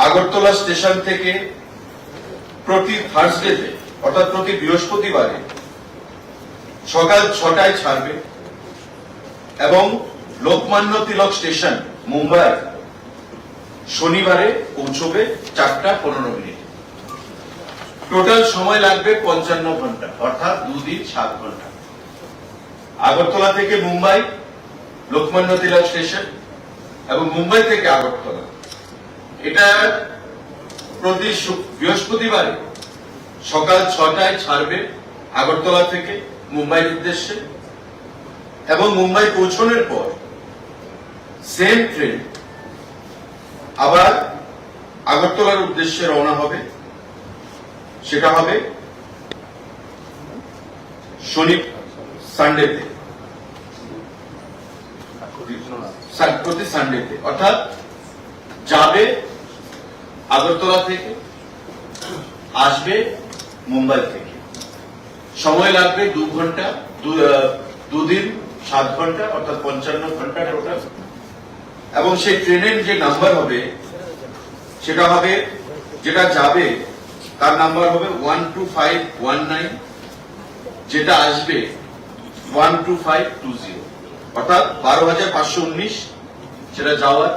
Agartala station থেকে প্রতি থার্সডেতে অর্থাৎ প্রতি বৃহস্পতিবারে সকাল 6টায় ছাড়বে এবং লোকমান্য তিলক স্টেশন মুম্বাই শনিবারে পৌঁছবে 4:15। টোটাল সময় লাগবে 55 ঘন্টা, অর্থাৎ 2 দিন 7 ঘন্টা। আগরতলা থেকে মুম্বাই লোকমান্য তিলক স্টেশন এবং মুম্বাই থেকে আগরতলা, এটা প্রতি বৃহস্পতিবারে সকাল 6টায় ছাড়বে আগরতলা থেকে মুম্বাইয়ের উদ্দেশ্যে এবং মুম্বাই পৌঁছানোর পর সেম ট্রেন আবার আগরতলার উদ্দেশ্যে রওনা হবে। সেটা হবে সানডেতে, প্রতি সানডেতে, অর্থাৎ যাবে আগরতলা থেকে, আসবে মুম্বাই থেকে। সময় লাগবে 2 ঘন্টা, 2 দিন 7 ঘন্টা, অর্থাৎ 55 ঘন্টা টোটাল। এবং সেই ট্রেনের যে নাম্বার হবে সেটা হবে, যেটা যাবে তার নাম্বার হবে 12519, যেটা আসবে 12520, অর্থাৎ 12,519 সেটা যাওয়ার,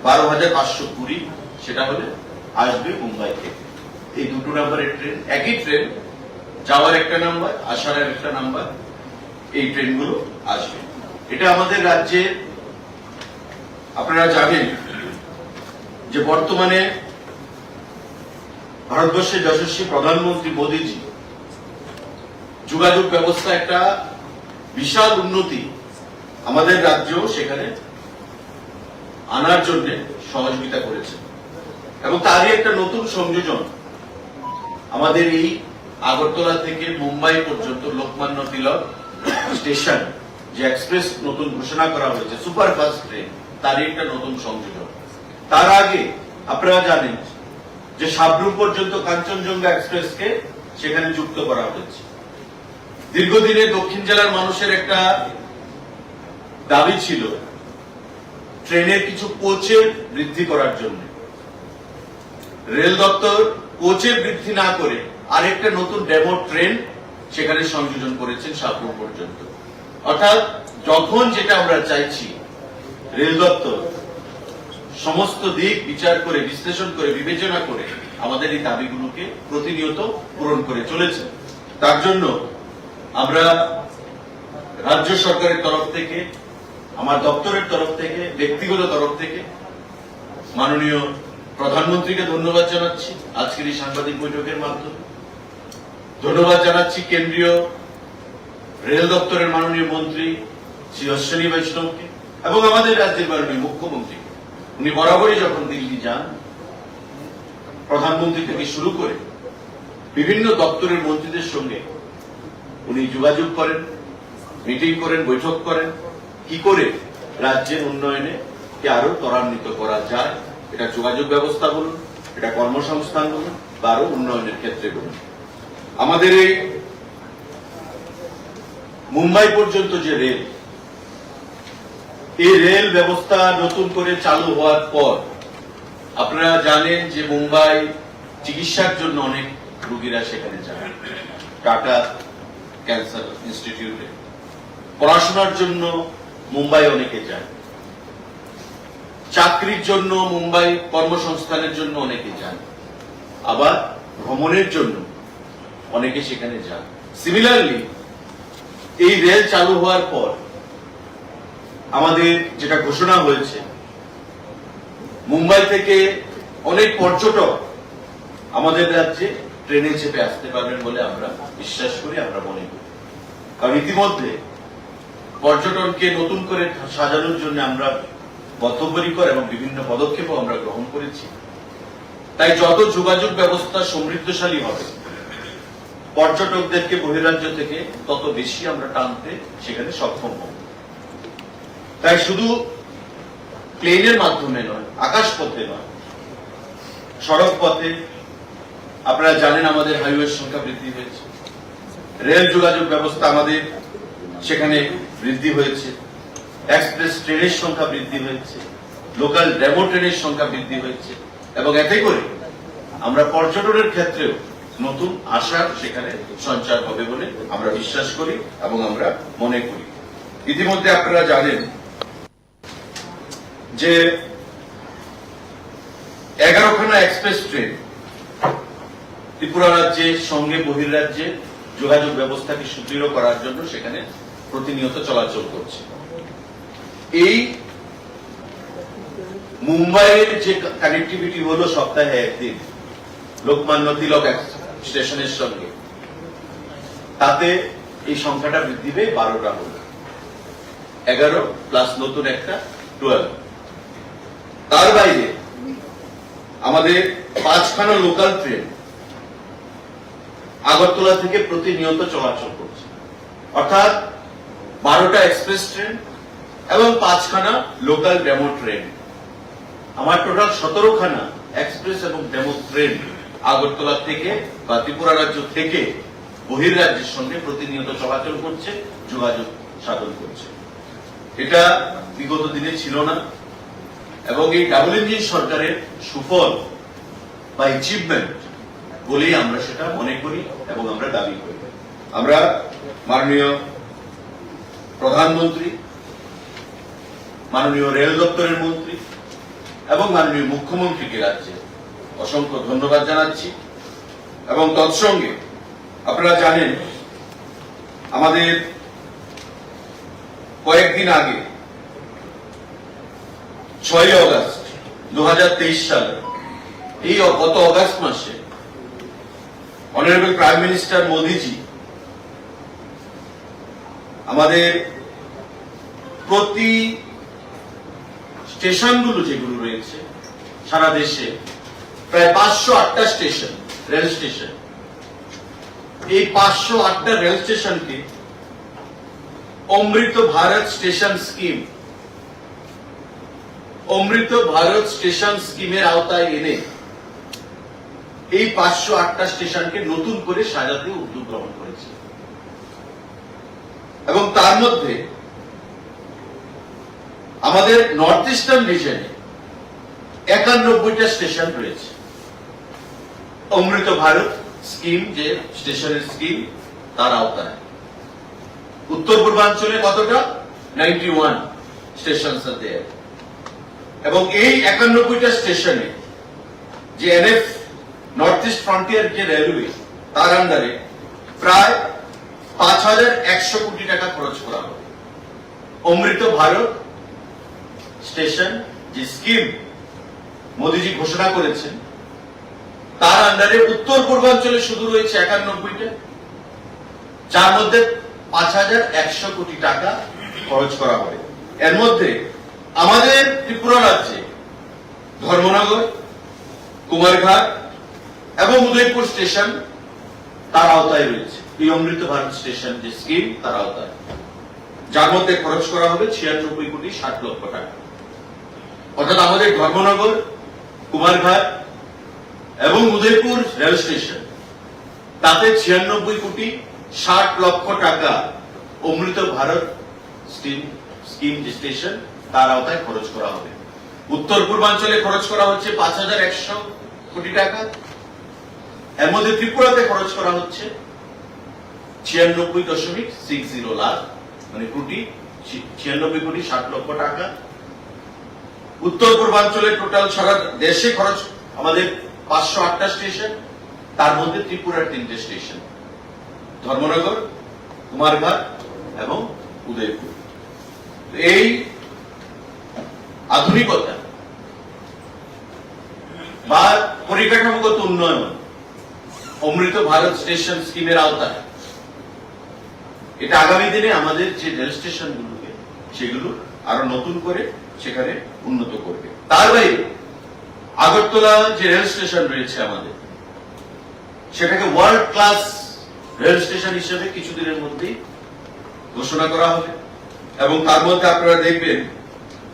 12,520 সেটা হলে আসবে মুম্বাই থেকে। এই দুটো নাম্বারের ট্রেন, একই ট্রেন, যাওয়ার একটা নাম্বার, আসার একটা নাম্বার, এই ট্রেনগুলো আসবে। এটা আমাদের রাজ্যে, আপনারা জানেন যে বর্তমানে ভারতবর্ষের যশস্বী প্রধানমন্ত্রী মোদীজি যোগাযোগ ব্যবস্থা একটা বিশাল উন্নতি আমাদের রাজ্য সেখানে আনার জন্য সহযোগিতা করেছে এবং তারই একটা নতুন সংযোজন আমাদের এই আগরতলা থেকে মুম্বাই পর্যন্ত লোকমান্য তিলক স্টেশন যে এক্সপ্রেস নতুন ঘোষণা করা হয়েছে, সুপারফাস্ট ট্রেন, তারই একটা নতুন সংযোজন। তার আগে আপনারা জানেন যে সাবরুম পর্যন্ত কাঞ্চনজঙ্ঘা এক্সপ্রেসকে সেখানে যুক্ত করা হয়েছে। দীর্ঘদিনে দক্ষিণ জেলার মানুষের একটা দাবি ছিল ট্রেনের কিছু কোচের বৃদ্ধি করার জন্য। রেল দপ্তর কোচের বৃদ্ধি না করে আরেকটা নতুন ডেমো ট্রেন সেখানে সংযোজন করেছেন সাবরুম পর্যন্ত। অর্থাৎ যখন যেটা আমরা চাইছি, রেল দপ্তর সমস্ত দিক বিচার করে, বিশ্লেষণ করে, বিবেচনা করে আমাদের এই দাবিগুলোকে প্রতিনিয়ত পূরণ করে চলেছে। তার জন্য আমরা রাজ্য সরকারের তরফ থেকে, আমার দপ্তরের তরফ থেকে, ব্যক্তিগত তরফ থেকে মাননীয় প্রধানমন্ত্রীকে ধন্যবাদ জানাচ্ছি আজকের এই সাংবাদিক বৈঠকের মাধ্যমে। ধন্যবাদ জানাচ্ছি কেন্দ্রীয় রেল দপ্তরের মাননীয় মন্ত্রী শ্রী অশ্বিনী বৈষ্ণবকে এবং আমাদের রাজ্যের মাননীয় মুখ্যমন্ত্রীকে। উনি বরাবরই যখন দিল্লি যান, প্রধানমন্ত্রী থেকে শুরু করে বিভিন্ন দপ্তরের মন্ত্রীদের সঙ্গে উনি যোগাযোগ করেন, মিটিং করেন, বৈঠক করেন, কি করে রাজ্যের উন্নয়নে আরো ত্বরান্বিত করা যায়। এটা যোগাযোগ ব্যবস্থা বলুন, এটা কর্মসংস্থান বলুন, বা আরো উন্নয়নের ক্ষেত্রে বলুন। আমাদের এই মুম্বাই পর্যন্ত যে রেল, এই রেল ব্যবস্থা নতুন করে চালু হওয়ার পর আপনারা জানেন যে মুম্বাই চিকিৎসার জন্য অনেক রোগীরা সেখানে যায়। টাটা ক্যান্সার ইনস্টিটিউটে পড়াশোনার জন্য মুম্বাই অনেকে যায়, চাকরির জন্য মুম্বাই, কর্মসংস্থানের জন্য অনেকে যায়, আবার ভ্রমণের জন্য অনেকে সেখানে যায়। সিমিলারলি এই রেল চালু হওয়ার পর আমাদের যেটা ঘোষণা হয়েছে, মুম্বাই থেকে অনেক পর্যটক আমাদের রাজ্যে ট্রেনে চেপে আসতে পারবেন বলে আমরা বিশ্বাস করি, আমরা মনে করি। কারণ ইতিমধ্যে পর্যটনকে নতুন করে সাজানোর জন্য আমরা বদ্ধপরিকর এবং বিভিন্ন পদক্ষেপও আমরা গ্রহণ করেছি। তাই যত যোগাযোগ ব্যবস্থা সমৃদ্ধশালী হবে, পর্যটকদেরকে বহিরাজ্য থেকে তত বেশি আমরা টানতে সেখানে সক্ষম হব। তাই শুধু প্লেনের মাধ্যমে নয়, আকাশ পথে নয়, সড়ক পথে আপনারা জানেন আমাদের হাইওয়ের সংখ্যা বৃদ্ধি হয়েছে, রেল যোগাযোগ ব্যবস্থা আমাদের সেখানে বৃদ্ধি হয়েছে, এক্সপ্রেস ট্রেনের সংখ্যা বৃদ্ধি হয়েছে, লোকাল ডেমো ট্রেনের সংখ্যা বৃদ্ধি হয়েছে এবং এতে করে আমরা পর্যটনের ক্ষেত্রেও নতুন আশার সেখানে সঞ্চার হবে বলে আমরা বিশ্বাস করি এবং আমরা মনে করি। ইতিমধ্যে আপনারা জানেন যে 11খানা এক্সপ্রেস ট্রেন ত্রিপুরা রাজ্যের সঙ্গে বহির্রাজ্যে যোগাযোগ ব্যবস্থাকে সুদৃঢ় করার জন্য সেখানে প্রতিনিয়ত চলাচল করছে। এই মুম্বাইয়ের যে কানেক্টিভিটি হলো সপ্তাহে একদিন লোকমান্য তিলক স্টেশনের সঙ্গে, তাতে এই সংখ্যাটা বৃদ্ধি পেয়ে 12টা হল, 11 প্লাস নতুন একটা 12। তার বাইরে আমাদের 5খানা লোকাল ট্রেন আগরতলা থেকে প্রতিনিয়ত চলাচল করছে, অর্থাৎ 12টা এক্সপ্রেস ট্রেন এবং 5খানা লোকাল ডেমো ট্রেন। আমার টোটাল 17খানা এক্সপ্রেস এবং ডেমো ট্রেন আগরতলা থেকে বা ত্রিপুরা রাজ্য থেকে বহির্রাজ্যের সঙ্গে প্রতিনিয়ত চলাচল করছে, যোগাযোগ সাধন করছে। এটা বিগত দিনে ছিল না এবং এই ডাবল ইঞ্জিন সরকারের সুফল বা অ্যাচিভমেন্ট বলেই আমরা সেটা মনে করি এবং আমরা দাবি করি। আমরা মাননীয় প্রধানমন্ত্রী, মাননীয় রেল দপ্তরের মন্ত্রী এবং মাননীয় মুখ্যমন্ত্রীকে রাজ্যে অসংখ্য ধন্যবাদ জানাচ্ছি। এবং তৎসঙ্গে আপনারা জানেন আমাদের কয়েকদিন আগে 6 অগস্ট 2023 সালে এই গত অগস্ট মাসে অনারেবল প্রাইম মিনিস্টার মোদীজি আমাদের প্রতি স্টেশনগুলো যেগুলো রয়েছে সারা দেশে প্রায় 508টা স্টেশন, রেল স্টেশন, এই 508টা রেল স্টেশনকে অমৃত ভারত স্টেশন স্কিম, অমৃত ভারত স্টেশন স্কিমের আওতায় এনে এই 508টা স্টেশনকে নতুন করে সাজাতে উদ্যোগ গ্রহণ করেছে। এবং তার মধ্যে আমাদের নর্থ ইস্টার্ন রিজনে 91টা স্টেশন রয়েছে অমৃত ভারত স্কিম, যে স্টেশনের স্কিম, তার আওতায়। উত্তর পূর্বাঞ্চলে কতটা? 91 স্টেশন আছে। এবং এই 91টা স্টেশনে যে এনএফ নর্থ ইস্ট ফ্রন্টিয়ার যে রেলওয়ে, তার আন্ডারে প্রায় 5100 কোটি টাকা খরচ করা হবে। অমৃত ভারত স্টেশন যে স্কিম মোদীজি ঘোষণা করেছেন, তার আন্ডারে উত্তর পূর্বাঞ্চলে শুধু রয়েছে 91টা, যার মধ্যে 5100 কোটি টাকা খরচ করা হবে। এর মধ্যে আমাদের ত্রিপুরা রাজ্যে ধর্মনগর, কুমারঘাট এবং উদয়পুর স্টেশন তার আওতায় রয়েছে এই অমৃত ভারত স্টেশন যে স্কিম, তার আওতায়, যার মধ্যে খরচ করা হবে 96 কোটি 60 লক্ষ টাকা। অর্থাৎ আমাদের ধর্মনগর, কুমারঘাট এবং উদয়পুর রেল স্টেশন, তাতে 96 কোটি 60 লক্ষ টাকা অমৃত ভারত স্কিম যে স্টেশন, তার আওতায় খরচ করা হবে। উত্তর পূর্বাঞ্চলে খরচ করা হচ্ছে 5100 কোটি টাকা। এর মধ্যে ত্রিপুরাতে খরচ করা হচ্ছে 96.60 লাখ, মানে কোটি 96 কোটি 60 লক্ষ টাকা। উত্তর পূর্বাঞ্চলে টোটাল সারা দেশে খরচ আমাদের 508টা স্টেশন, তার মধ্যে ত্রিপুরার 3টে স্টেশন, ধর্মনগর, কুমারঘাট এবং উদয়পুর। এই আধুনিকতা বা পরিকাঠামোগত উন্নয়ন অমৃত ভারত স্টেশন স্কিমের আওতায়, এটা আগামী দিনে আমাদের যে রেল স্টেশন গুলোকে সেগুলো আরো নতুন করে সেখানে উন্নত করবে। তার বাইরে আগরতলা যে রেল স্টেশন রয়েছে আমাদের, সেটাকে ওয়ার্ল্ড ক্লাস রেল স্টেশন হিসেবে কিছুদিনের মধ্যেই ঘোষণা করা হবে। এবং তার মধ্যে আপনারা দেখবেন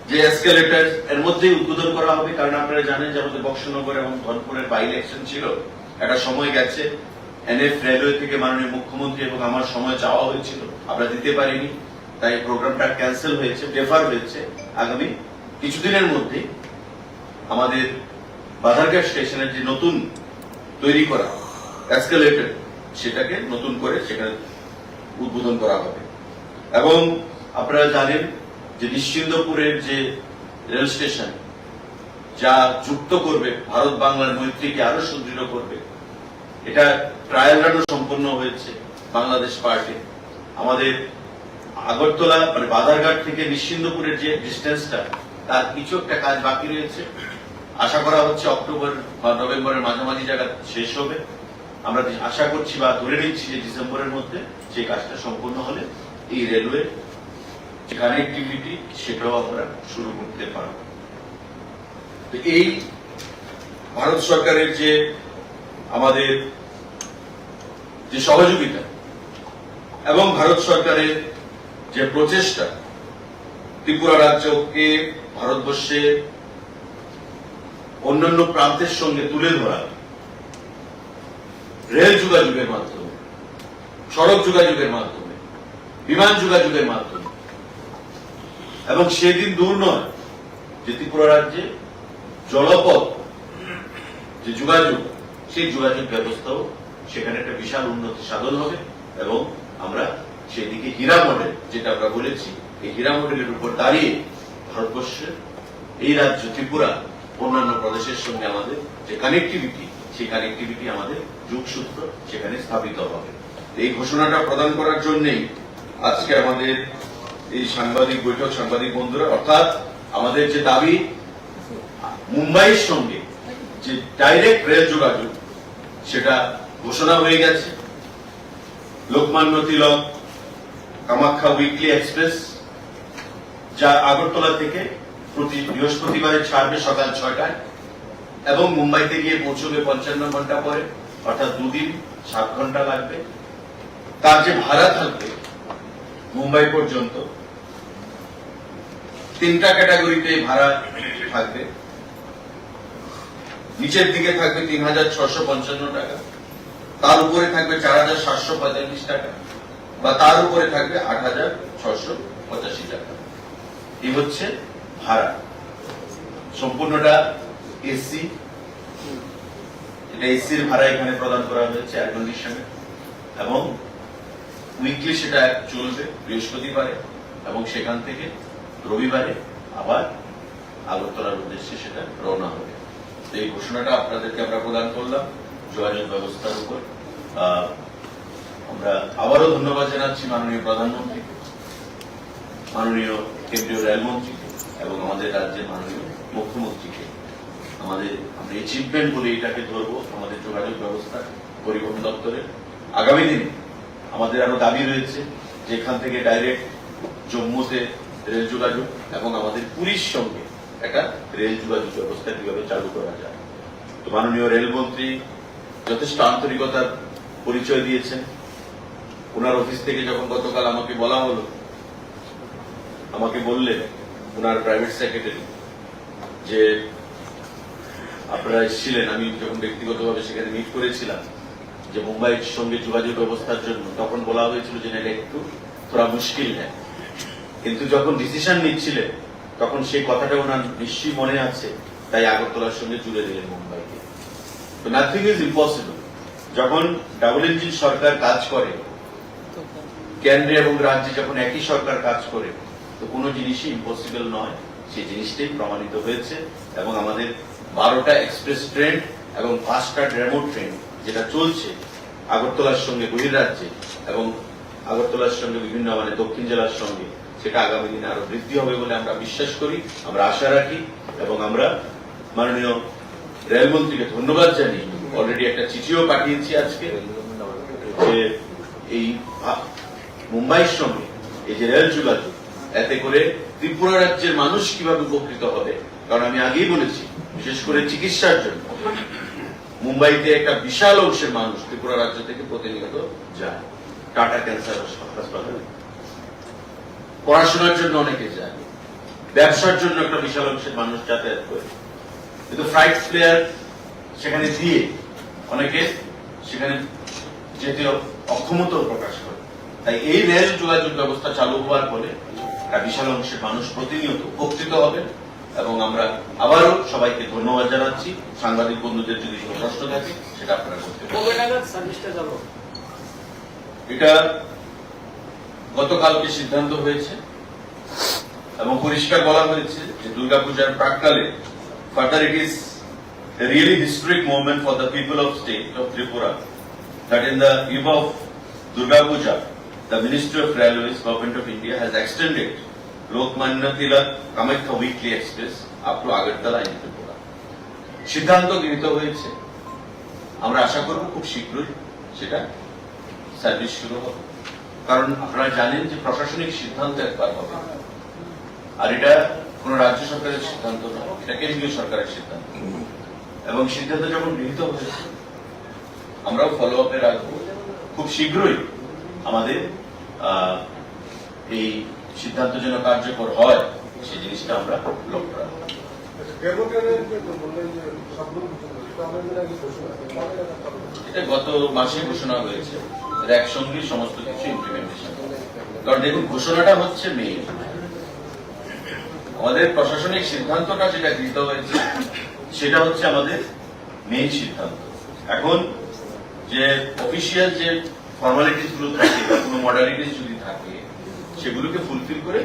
যে এসকেলেটর এর মধ্যেই উদ্বোধন করা হবে, কারণ আপনারা জানেন যে আমাদের বক্সনগর এবং ধনপুরের বাই ইলেকশন ছিল, একটা সময় গেছে, এনএফ রেলওয়ে থেকে মাননীয় মুখ্যমন্ত্রী এবং আমার সময় চাওয়া হয়েছিল, আমরা দিতে পারিনি, তাই প্রোগ্রামটা ক্যান্সেল হয়েছে, ডেফার হয়েছে। আগামী কিছুদিনের মধ্যে আমাদের বাধারঘাট স্টেশনের যে নতুন তৈরি করা এসকেলেটর, সেটাকে নতুন করে সেখানে উদ্বোধন করা হবে। এবং আপনারা জানেন যে নিশ্চিন্দপুরের যে রেল স্টেশন, যা যুক্ত করবে ভারত বাংলার মৈত্রীকে আরো সুদৃঢ় করবে, এটা ট্রায়াল রানও সম্পন্ন হয়েছে বাংলাদেশ পার্কে। আমাদের আগরতলা মানে বাধারঘাট থেকে নিশ্চিন্দপুরের যে ডিস্টেন্সটা, তার কিছু একটা কাজ বাকি রয়েছে। আশা করা হচ্ছে অক্টোবর বা নভেম্বরের মাঝামাঝি জায়গা শেষ হবে। আমরা আশা করছি বা ধরে নিচ্ছি যে ডিসেম্বরের মধ্যে সেই কাজটা সম্পূর্ণ হলে এই রেলওয়ে যে কানেক্টিভিটি সেটাও আমরা শুরু করতে পারব। তো এই ভারত সরকারের যে আমাদের যে সহযোগিতা এবং ভারত সরকারের যে প্রচেষ্টা ত্রিপুরা রাজ্যকে ভারতবর্ষের অন্যান্য প্রান্তের সঙ্গে তুলে ধরা, রেল যোগাযোগের মাধ্যমে, সড়ক যোগাযোগের মাধ্যমে, বিমান যোগাযোগের মাধ্যমে, এবং সেদিন দূর নয় যে ত্রিপুরা রাজ্যে জলপথ যে যোগাযোগ, সেই যোগাযোগ ব্যবস্থাও সেখানে একটা বিশাল উন্নতি সাধন হবে। এবং আমরা সেদিকে হীরা মডেল, যেটা আমরা বলেছি, এই হীরা মডেলের উপর দাঁড়িয়ে ভারতবর্ষের এই রাজ্য ত্রিপুরা অন্যান্য প্রদেশের সঙ্গে আমাদের যে কানেক্টিভিটি, সেই কানেক্টিভিটি আমাদের যোগসূত্র সেখানে স্থাপিত হবে। এই ঘোষণাটা প্রদান করার জন্যই আজকে আমাদের এই সাংবাদিক বৈঠক, সাংবাদিক বন্ধুরা, অর্থাৎ আমাদের যে দাবি মুম্বাইয়ের সঙ্গে যে ডাইরেক্ট রেল যোগাযোগ, সেটা ঘোষণা হয়ে গেছে। লোকমান্য তিলক কামাখ্যা উইকলি এক্সপ্রেস, যা আগরতলা থেকে প্রতি বৃহস্পতিবারে ছাড়বে সকাল 6টায় এবং মুম্বাইতে গিয়ে পৌঁছবে 55 ঘন্টা পরে, অর্থাৎ 2 দিন 7 ঘন্টা লাগবে। তার যে ভাড়া থাকবে মুম্বাই পর্যন্ত, 3টা ক্যাটাগরিতে ভাড়া থাকবে। নিচের দিকে থাকবে 3655 টাকা, তার উপরে থাকবে 4745 টাকা, বা তার উপরে থাকবে 8685 টাকা। এই হচ্ছে ভাড়া। সম্পূর্ণটা এসি, এটা এসির ভাড়া এখানে প্রদান করা হয়েছে এয়ার কন্ডিশনে, এবং উইকলি সেটা চলবে বৃহস্পতিবারে, এবং সেখান থেকে রবিবারে আবার আগরতলার উদ্দেশ্যে সেটা রওনা হবে। এই ঘোষণাটা আপনাদেরকে আমরা প্রদান করলাম যোগাযোগ ব্যবস্থার উপর। আমরা আবারও ধন্যবাদ জানাচ্ছি মাননীয় প্রধানমন্ত্রীকে, মাননীয় কেন্দ্রীয় রেলমন্ত্রীকে এবং আমাদের রাজ্যের মাননীয় মুখ্যমন্ত্রীকে। আমরা অ্যাচিভমেন্ট বলে এটাকে ধরবো আমাদের যোগাযোগ ব্যবস্থা, পরিবহন দপ্তরের। আগামী দিনে আমাদের আরো দাবি রয়েছে, যেখান থেকে ডাইরেক্ট জম্মুতে রেল যোগাযোগ এবং আমাদের পুরীর সঙ্গে একটা রেল যোগাযোগ ব্যবস্থা কিভাবে চালু করা যায়। তো মাননীয় রেলমন্ত্রী যথেষ্ট আন্তরিকতার পরিচয় দিয়েছেন। ওনার অফিস থেকে যখন গতকাল আমাকে বলা হলো, আমাকে বললেন ওনার প্রাইভেট সেক্রেটারি যে আপনারা এসেছিলেন, আমি যখন ব্যক্তিগতভাবে সেখানে মিট করেছিলাম যে মুম্বাইয়ের সঙ্গে যোগাযোগ ব্যবস্থার জন্য, তখন বলা হয়েছিল যে এটা একটু থোড়া মুশকিল হ্যাঁ, কিন্তু যখন ডিসিশন নিচ্ছিলেন তখন সেই কথাটা ওনার নিশ্চয়ই মনে আছে, তাই আগরতলার সঙ্গে জুড়ে দিলেন মুম্বাইকে। তো নাথিং ইজ ইম্পসিবল। যখন ডাবল ইঞ্জিন সরকার কাজ করে, কেন্দ্রে এবং রাজ্যে যখন একই সরকার কাজ করে, তো কোনো জিনিসই ইম্পসিবল নয়। সেই জিনিসটাই প্রমাণিত হয়েছে। এবং আমাদের 12টা এক্সপ্রেস ট্রেন এবং 5টা ডেমো ট্রেন যেটা চলছে আগরতলার সঙ্গে বহির্রাজ্যে এবং আগরতলার সঙ্গে বিভিন্ন দক্ষিণ জেলার সঙ্গে, সেটা আগামী দিনে আরো বৃদ্ধি হবে বলে আমরা বিশ্বাস করি, আমরা আশা রাখি। এবং আমরা মাননীয় রেলমন্ত্রীকে ধন্যবাদ জানিয়ে অলরেডি একটা চিঠিও পাঠিয়েছি আজকে, যে এই মুম্বাইয়ের সঙ্গে এই যে রেল যোগাযোগ, এতে করে ত্রিপুরা রাজ্যের মানুষ কিভাবে উপকৃত হবে। কারণ আমি আগেই বলেছি, বিশেষ করে চিকিৎসার জন্য মুম্বাইতে একটা বিশাল অংশের মানুষ ত্রিপুরা রাজ্য থেকে প্রতিনিয়ত যায়। টাটা ক্যান্সার হাসপাতালে পড়াশোনার জন্য অনেকে যায়, ব্যবসার জন্য একটা বিশাল অংশের মানুষ যাতায়াত করে, কিন্তু ফ্লাইট প্লেয়ার সেখানে দিয়ে অনেকে সেখানে যেতে অক্ষমতা প্রকাশ করে। তাই এই রেল যোগাযোগ ব্যবস্থা চালু হওয়ার ফলে একটা বিশাল অংশের মানুষ প্রতিনিয়ত উপকৃত হবে। এবং আমরা আবারও সবাইকে ধন্যবাদ জানাচ্ছি। সাংবাদিক বন্ধুদের যদি কোনো প্রশ্ন থাকে সেটা আপনারা করতে পারেন। এটা গতকালকে সিদ্ধান্ত হয়েছে এবং পরিষ্কার বলা হয়েছে যে দুর্গাপূজার প্রাক্কালে further it is a really historic moment for the people of state of Tripura that in the eve of Durga Puja, the Ministry of Railways, Government of India has extended Lokmanya Tilak Kamakhya Weekly Express up to Agartala in Tripura. সিদ্ধান্ত গৃহীত হয়েছে, আমরা আশা করব খুব শীঘ্রই সেটা service শুরু হবে। কারণ আপনারা জানেন যে প্রশাসনিক সিদ্ধান্ত একবার হবে, আর এটা কোন রাজ্য সরকারের সিদ্ধান্ত নয়, এটা কেন্দ্রীয় সরকারের সিদ্ধান্ত। এবং সিদ্ধান্ত যখন গৃহীত হয়েছে আমরাও ফলো আপে রাখবো। খুব শীঘ্রই আমাদের এই সিদ্ধান্ত যেন কার্যকর হয় সেই জিনিসটা আমরা লক্ষ্য রাখবো। এটা গত মাসে ঘোষণা হয়েছে, একসঙ্গে সমস্ত কিছু ইমপ্লিমেন্টেশন। কারণ দেখুন, ঘোষণাটা হচ্ছে মেইন, আমাদের প্রশাসনিক সিদ্ধান্তটা যেটা গৃহীত হয়েছে সেটা হচ্ছে আমাদের মেইন সিদ্ধান্ত। এখন যে অফিসিয়াল যে ফর্মালিটিস গুলো থাকে বা কোনো মডালিটিস যদি থাকে সেগুলোকে ফুলফিল করে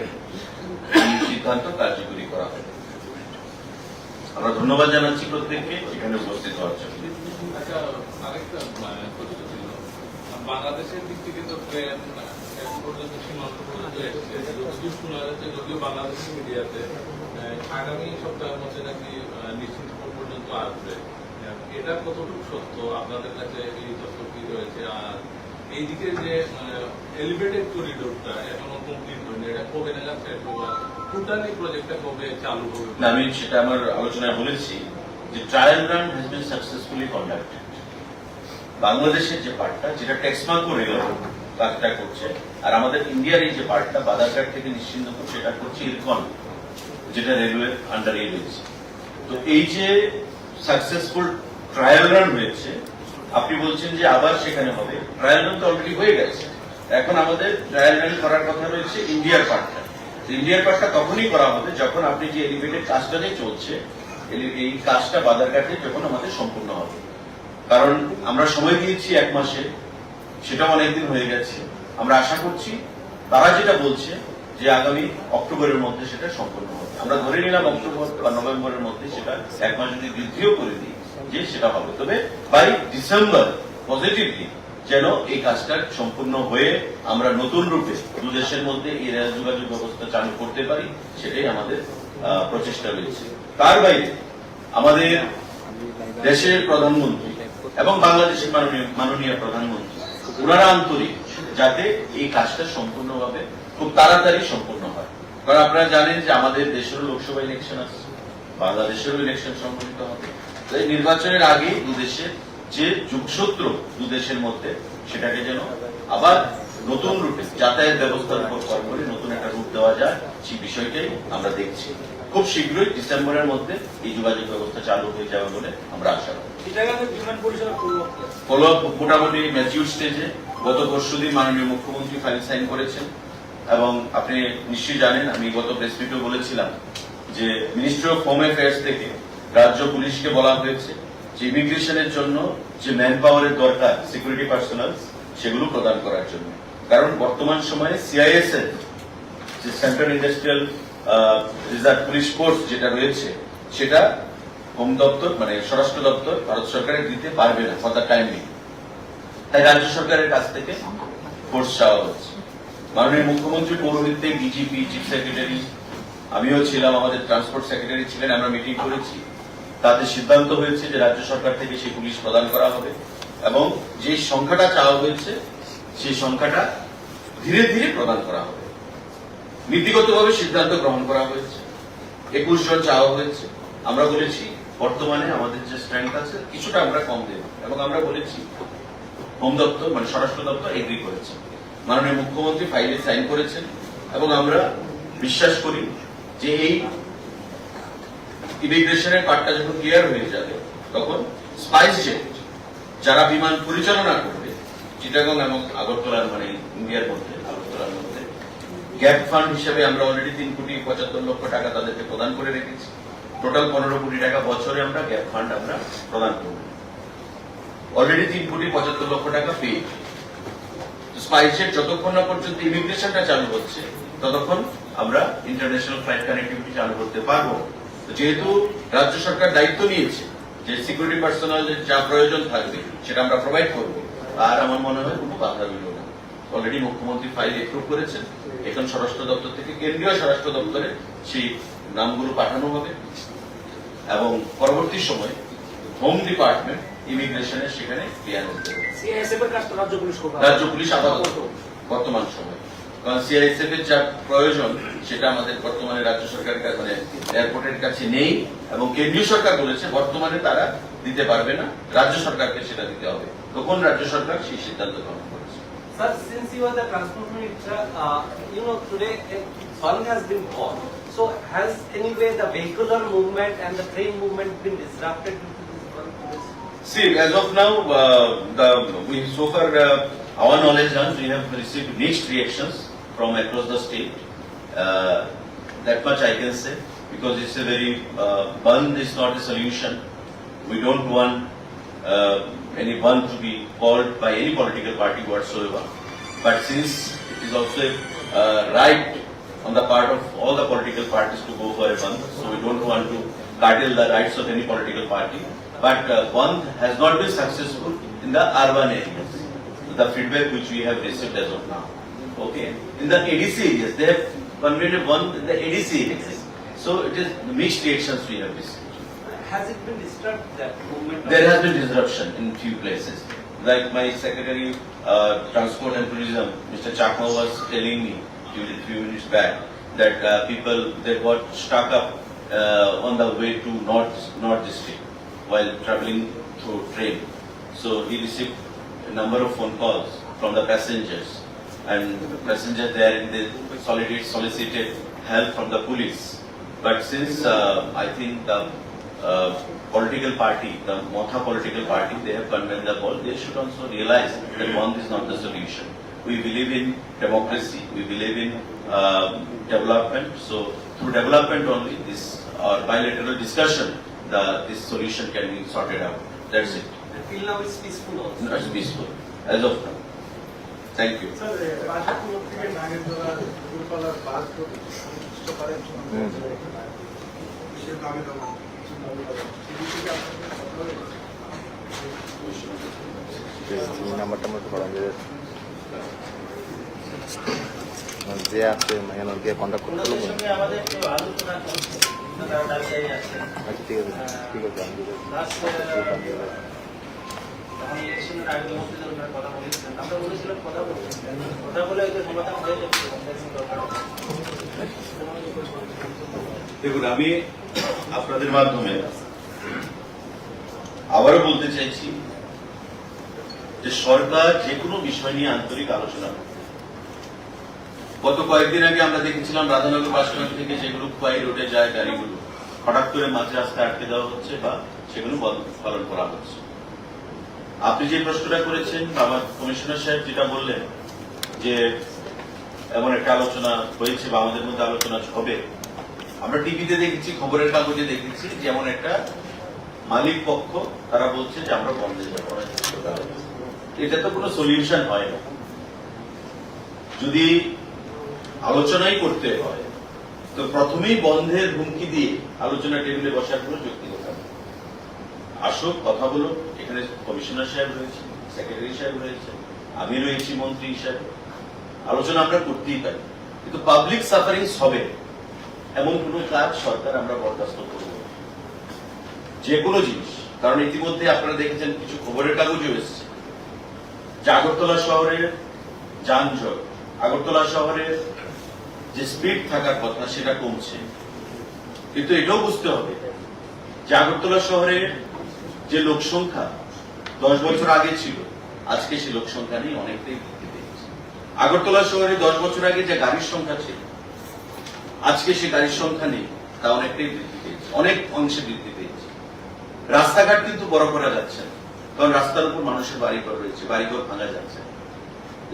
এই সিদ্ধান্ত কার্যকরী করা হবে। আমরা ধন্যবাদ জানাচ্ছি প্রত্যেককে এখানে উপস্থিত হওয়ার জন্য। বাংলাদেশের দিক থেকে তো ট্রেন পর্যন্ত সীমান্ত পর্যন্ত যদিও শোনা যাচ্ছে, যদিও বাংলাদেশের মিডিয়াতে আগামী সপ্তাহের মধ্যে নাকি নিশ্চিত পর্যন্ত আসবে, এটা কতটুকু সত্য আপনাদের কাছে এই তথ্য কি রয়েছে? আর এইদিকে যে এলিভেটেড করিডোরটা এখনো কমপ্লিট হয়নি, এটা কবে নাগাদ শেষ হবে? টোটালি প্রজেক্টটা কবে চালু হবে? আমি সেটা আমার আলোচনায় বলেছি যে trial run has been successfully conducted. বাংলাদেশের যে পার্টটা যেটা টেক্সমার্ক করে কাজটা করছে, আর আমাদের ইন্ডিয়ার এই যে পার্টটা বাদারঘাট থেকে নিশ্চিন্তপুর সেটা করছে ইরকন, যেটা রেলওয়ে আন্ডারে রয়েছে। তো এই যে সাকসেসফুল ট্রায়াল রান হয়েছে, আপনি বলছেন যে আবার সেখানে হবে, ট্রায়াল রান তো অলরেডি হয়ে গেছে। এখন আমাদের ট্রায়াল রান করার কথা রয়েছে ইন্ডিয়ার পার্টটা। ইন্ডিয়ার পার্টটা তখনই করা হবে যখন আপনি যে এলিভেটেড কাজটা যে চলছে এই কাজটা বাদারঘাটে যখন আমাদের সম্পূর্ণ হবে। কারণ আমরা সময় দিয়েছি 1 মাসে, সেটাও অনেকদিন হয়ে গেছে। আমরা আশা করছি তারা যেটা বলছে যে আগামী অক্টোবরের মধ্যে সেটা সম্পূর্ণ হবে। আমরা ধরে নিলাম অক্টোবর বা নভেম্বরের মধ্যে সেটা 1 মাস যদি বৃদ্ধিও করে দিই যে সেটা হবে, তবে বাই ডিসেম্বর পজিটিভলি যেন এই কাজটা সম্পূর্ণ হয়ে আমরা নতুন রূপে দুদেশের মধ্যে এই রেল যোগাযোগ ব্যবস্থা চালু করতে পারি, সেটাই আমাদের প্রচেষ্টা রয়েছে। তার বাইরে আমাদের দেশের প্রধানমন্ত্রী এবং বাংলাদেশের মাননীয় প্রধানমন্ত্রী ওনারা আন্তরিক যাতে এই কাজটা সম্পূর্ণভাবে খুব তাড়াতাড়ি সম্পূর্ণ হয়। কারণ আপনারা জানেন যে আমাদের দেশেরও লোকসভা ইলেকশন আসছে, বাংলাদেশেরও ইলেকশন সংগঠিত হবে। তাই নির্বাচনের আগে দুদেশের যে যোগসূত্র দুদেশের মধ্যে সেটাকে যেন আবার নতুন রূপে যাতায়াত ব্যবস্থার উপর কর করে নতুন একটা রূপ দেওয়া যায়, সেই বিষয়টাই আমরা দেখছি। খুব শীঘ্রই ডিসেম্বরের মধ্যে এই যোগাযোগ ব্যবস্থা চালু হয়ে যাবে বলে আমরা আশা করি। ফলো আপ মোটামুটি ম্যাচিউর স্টেজে। গত পরশুদিন মাননীয় মুখ্যমন্ত্রী ফাইল সাইন করেছেন এবং আপনি নিশ্চয়ই জানেন, আমি গত প্রেস মিটেও বলেছিলাম যে মিনিস্ট্রি অফ হোম অ্যাফেয়ার্স থেকে রাজ্য পুলিশকে বলা হয়েছে যে ইমিগ্রেশনের জন্য যে ম্যান পাওয়ারের দরকার, সিকিউরিটি পার্সোনাল, সেগুলো প্রদান করার জন্য। কারণ বর্তমান সময়ে সিআইএসএফ যে central industrial reserve police force যেটা রয়েছে সেটা হোম দপ্তর মানে স্বরাষ্ট্র দপ্তর ভারত সরকারের দিতে পারবে না ফর দ্য টাইম বিং। তাই রাজ্য সরকারের কাছ থেকে ফোর্স চাওয়া হচ্ছে। মাননীয় মুখ্যমন্ত্রীর পৌরোহিত্যে ডিজিপি, চিফ সেক্রেটারি, আমিও ছিলাম, আমাদের ট্রান্সপোর্ট সেক্রেটারি ছিলেন, আমরা মিটিং করেছি। তাতে সিদ্ধান্ত হয়েছে যে রাজ্য সরকার থেকে সেই পুলিশ প্রদান করা হবে এবং যে সংখ্যাটা চাওয়া হয়েছে সেই সংখ্যাটা ধীরে ধীরে প্রদান করা হবে। নীতিগতভাবে সিদ্ধান্ত গ্রহণ করা হয়েছে, 21 জন চাওয়া হয়েছে। আমরা বলেছি বর্তমানে আমাদের যে স্ট্রেংথ আছে কিছুটা আমরা কম দেব এবং আমরা বলেছি হোম দপ্তর মানে স্বরাষ্ট্র দপ্তর এগ্রি করেছে, মাননীয় মুখ্যমন্ত্রী ফাইলে সাইন করেছেন এবং আমরা বিশ্বাস করি যে এই ইমিগ্রেশনের পার্টটা যখন ক্লিয়ার হয়ে যাবে তখন স্পাইস জেট যারা বিমান পরিচালনা করবে চিটাগং এবং আগরতলার মানে ইন্ডিয়ার মধ্যে আগরতলার মধ্যে গ্যাপ ফান্ড হিসেবে আমরা অলরেডি 3,75,00,000 টাকা তাদেরকে প্রদান করে রেখেছি। টোটাল 15 কোটি টাকা বছরে আমরা গ্যাপ ফান্ড আমরা প্রদান করব। অলরেডি 3,75,00,000 টাকা পেয়ে স্পাইসের যতক্ষণ না পর্যন্ত ইমিগ্রেশনটা চালু হচ্ছে ততক্ষণ আমরা ইন্টারন্যাশনাল ফ্লাইট কানেক্টিভিটি চালু করতে পারবো। যেহেতু রাজ্য সরকার দায়িত্ব নিয়েছে যে সিকিউরিটি পার্সোনালের যা প্রয়োজন থাকবে সেটা আমরা প্রোভাইড করব, আর আমার মনে হয় কোনো বাধা রইল না। অলরেডি মুখ্যমন্ত্রী ফাইল এপ্রুভ করেছেন, এখন স্বরাষ্ট্র দপ্তর থেকে কেন্দ্রীয় স্বরাষ্ট্র দপ্তরে সেই নামগুলো পাঠানো হবে এবং পরবর্তী সময়ে হোম ডিপার্টমেন্ট ইমিগ্রেশনের সেখানে ক্লিয়ারেন্স দেবে। রাজ্য পুলিশ আপাতত বর্তমান সময়, কারণ সিআইএসএফ এর যা প্রয়োজন সেটা আমাদের বর্তমানে রাজ্য সরকারের কাছে মানে এয়ারপোর্টের কাছে নেই এবং কেন্দ্রীয় সরকার বলেছে বর্তমানে তারা দিতে পারবে না, রাজ্য সরকারকে সেটা দিতে হবে। তখন রাজ্য সরকার সেই সিদ্ধান্ত গ্রহণ করেছে। Sir, since you are the transport minister, today sun has been hot. So has anyway the vehicular movement and the train movement been disrupted due to this one? See, as of now, so far our knowledge runs, we have received mixed reactions from across the state. That much I can say, because it's a very band is not a solution. We don't want any band to be called by any political party whatsoever. But since it is also right on the part of all the political parties to go for a band, so we don't want to curtail the rights of any political party. But band has not been successful in the urban areas. The feedback which we have received as of now. Okay. In the ADC areas, they have convened a band in the ADC areas. So it is mixed reactions we have received. Has it been disturbed, that movement? There has been disruption in few places. Like my Secretary Transport and Tourism, Mr. Chakma, was telling me a few minutes back that people they got stuck up on the way to North District while traveling through train. So he received a number of phone calls from the passengers, and passengers there in the solicited help from the police. But since I think the political party, the Motha political party, they have convened the ball. They should also realize that bond is not the solution. We believe in democracy. We believe in development. So through development only, this bilateral discussion, this solution can be sorted out. That's it. Till now it's peaceful also. No, it's peaceful as of now. Thank you. Sir, Bilaspur থেকে নাগেরদোলা দূরপাল্লার বাস প্রতিষ্ঠিত করেন বিশেষ দাবি দেওয়া নাম্বারটা মতো করা যায় যে আছে মানে গিয়ে কন্ট্যাক্ট করতে হবে। আমাদের তো আলোচনা করছে, আচ্ছা ঠিক আছে ঠিক আছে আমি ইলেকশনের আগে মধ্যে ওনার কথা বলেছিলাম, আমরা বলেছিলাম কথা বলে হয়তো সমাধান হয়ে যাবে। দেখুন, আমি আপনাদের মাধ্যমে আবারও বলতে চাইছি যে সরকার যে কোনো বিষয় নিয়ে আন্তরিক আলোচনা করে। গত কয়েকদিন আগে আমরা দেখেছিলাম রাধানগর বাসস্ট্যান্ড থেকে যেগুলো খোয়াই রোডে যায় গাড়িগুলো হঠাৎ করে মাঝ রাস্তায় আটকে দেওয়া হচ্ছে বা সেগুলো পালন করা হচ্ছে। আপনি যে প্রশ্নটা করেছেন, আমার কমিশনার সাহেব যেটা বললেন যে এমন একটা আলোচনা হয়েছে বা আমাদের মধ্যে আলোচনা হবে, আমরা টিভিতে দেখেছি, খবরের কাগজে দেখেছি, যেমন একটা মালিক পক্ষ তারা বলছে যে আমরা বন্ধে যাবো। এটা তো কোনো সলিউশন হয় না। যদি আলোচনাই করতে হয় তো প্রথমেই বন্ধের হুমকি দিয়ে আলোচনা টেবিলে বসার কোনো যৌক্তিকতা নেই। আসুক, কথা বলো। এখানে কমিশনার সাহেব রয়েছে, সেক্রেটারি সাহেব রয়েছে, আমি রয়েছি মন্ত্রী হিসাবে, আলোচনা আমরা করতেই পারি, কিন্তু পাবলিক সাফারিংস হবে এমন কোন কাজ সরকার আমরা বরদাস্ত করব যে কোনো জিনিস। কারণ ইতিমধ্যে আপনারা দেখেছেন, কিছু খবরের কাগজও এসেছে যে আগরতলা শহরের যানজট, আগরতলা শহরের যে স্পিড থাকার কথা সেটা কমছে। কিন্তু এটাও বুঝতে হবে যে আগরতলা শহরের যে লোক সংখ্যা 10 বছর আগে ছিল, আজকে সে লোক সংখ্যা নেই, অনেকটাই বৃদ্ধি পেয়েছে। আগরতলা শহরে 10 বছর আগে যে গাড়ির সংখ্যা ছিল, আজকে সে গাড়ির সংখ্যা নেই, তা অনেকটাই বৃদ্ধি পেয়েছে, অনেক অংশে বৃদ্ধি পেয়েছে। রাস্তাঘাট কিন্তু বড় করা যাচ্ছে না, কারণ রাস্তার উপর মানুষের বাড়িঘর রয়েছে, বাড়িঘর ভাঙা যাচ্ছে।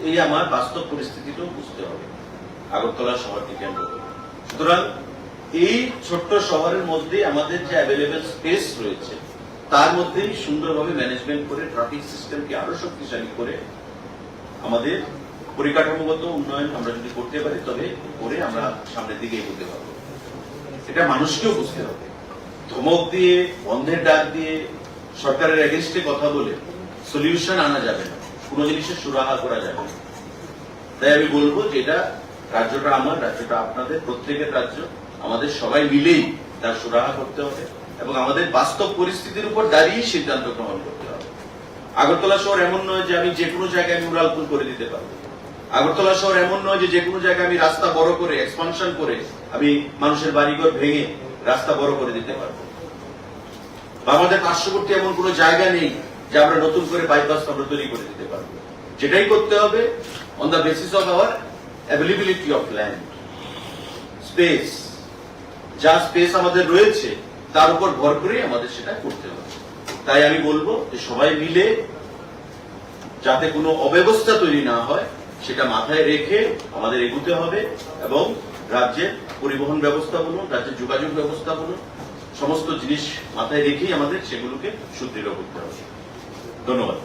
এই আমার বাস্তব পরিস্থিতিটাও বুঝতে হবে। আগরতলা শহরকে কেন্দ্র করে। সুতরাং এই ছোট্ট শহরের মধ্যে আমাদের যে অ্যাভেলেবেল স্পেস রয়েছে তার মধ্যেই সুন্দরভাবে ম্যানেজমেন্ট করে ট্রাফিক সিস্টেমকে আরো শক্তিশালী করে আমাদের পরিকাঠামোগত উন্নয়ন আমরা যদি করতে পারি তবে করে আমরা সামনের দিকে এগোতে পারবো। এটা মানুষকেও বুঝতে হবে। ধমক দিয়ে, বন্ধের ডাক দিয়ে, সরকারের এগেনস্টে কথা বলে সলিউশন আনা যাবে না, কোনো জিনিসের সুরাহা করা যাবে না। তাই আমি বলবো যে এটা রাজ্যটা আমার, রাজ্যটা আপনাদের, প্রত্যেকের রাজ্য, আমাদের সবাই মিলেই তার সুরাহা করতে হবে এবং আমাদের বাস্তব পরিস্থিতির উপর দাঁড়িয়ে সিদ্ধান্ত গ্রহণ করতে হবে। আগরতলা শহর এমন নয় যে আমি যে কোনো জায়গায় মুরাল পুল করে দিতে পারবো। আগরতলা শহর এমন নয় যে কোনো জায়গায় আমি রাস্তা বড় করে এক্সপানশন করে আমি মানুষের বাড়িঘর ভেঙে রাস্তা বড় করে দিতে পারবো। আমাদের পার্শ্ববর্তী এমন কোনো জায়গা নেই যে আমরা নতুন করে বাইপাস আমরা তৈরি করে দিতে পারবো। যেটাই করতে হবে on the basis of our availability of land, space, যা স্পেস আমাদের রয়েছে তার উপর ভর করে আমাদের সেটা করতে হবে। তাই আমি বলবো যে সবাই মিলে যাতে কোনো অব্যবস্থা তৈরি না হয় সেটা মাথায় রেখে আমাদের এগুতে হবে এবং রাজ্যের পরিবহন ব্যবস্থা বলুন, রাজ্যের যোগাযোগ ব্যবস্থা বলুন, সমস্ত জিনিস মাথায় রেখেই আমাদের সেগুলোকে সুদৃঢ় করতে হবে। ধন্যবাদ।